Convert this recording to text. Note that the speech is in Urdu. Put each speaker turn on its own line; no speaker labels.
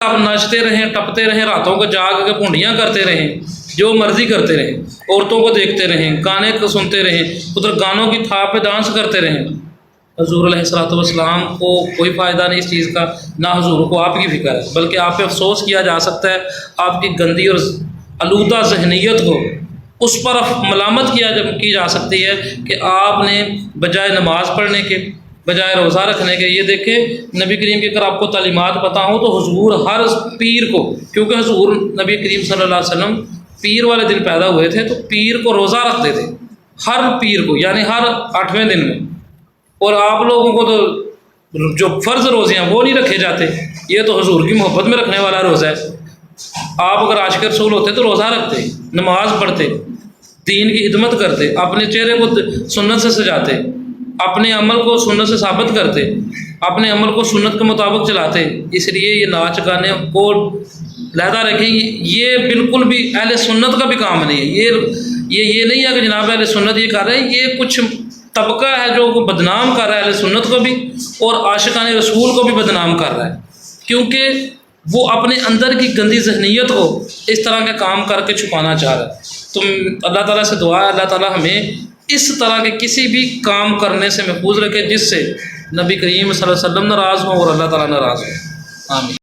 آپ ناچتے رہیں، ٹپتے رہیں، راتوں کو جاگ کے پھونڈیاں کرتے رہیں، جو مرضی کرتے رہیں، عورتوں کو دیکھتے رہیں، گانے کو سنتے رہیں، ادھر گانوں کی تھاپ پہ ڈانس کرتے رہیں، حضور علیہ الصلوۃ والسلام کو کوئی فائدہ نہیں اس چیز کا، نہ حضور کو آپ کی فکر ہے، بلکہ آپ پہ افسوس کیا جا سکتا ہے، آپ کی گندی اور آلودہ ذہنیت کو اس پر ملامت کی جا سکتی ہے کہ آپ نے بجائے نماز پڑھنے کے، بجائے روزہ رکھنے کے، یہ دیکھیں نبی کریم کی اگر آپ کو تعلیمات پتہ ہوں تو حضور ہر پیر کو، کیونکہ حضور نبی کریم صلی اللہ علیہ وسلم پیر والے دن پیدا ہوئے تھے تو پیر کو روزہ رکھتے تھے، ہر پیر کو، یعنی ہر 8ویں دن میں، اور آپ لوگوں کو تو جو فرض روزے ہیں وہ نہیں رکھے جاتے، یہ تو حضور کی محبت میں رکھنے والا روزہ ہے۔ آپ اگر عاشق رسول ہوتے تو روزہ رکھتے، نماز پڑھتے، دین کی خدمت کرتے، اپنے چہرے کو سنت سے سجاتے، اپنے عمل کو سنت سے ثابت کرتے، اپنے عمل کو سنت کے مطابق چلاتے۔ اس لیے یہ ناچ گانے کو لہذا رکھیں، یہ بالکل بھی اہل سنت کا بھی کام نہیں ہے، یہ نہیں ہے کہ جناب اہل سنت یہ کر رہے ہیں، یہ کچھ طبقہ ہے جو بدنام کر رہا ہے اہل سنت کو بھی اور عاشقان رسول کو بھی بدنام کر رہا ہے، کیونکہ وہ اپنے اندر کی گندی ذہنیت کو اس طرح کے کام کر کے چھپانا چاہ رہا ہے۔ تو اللہ تعالیٰ سے دعا ہے اللہ تعالیٰ ہمیں اس طرح کے کسی بھی کام کرنے سے محفوظ رکھے جس سے نبی کریم صلی اللہ علیہ وسلم ناراض ہوں اور اللہ تعالیٰ ناراض ہو۔ آمین۔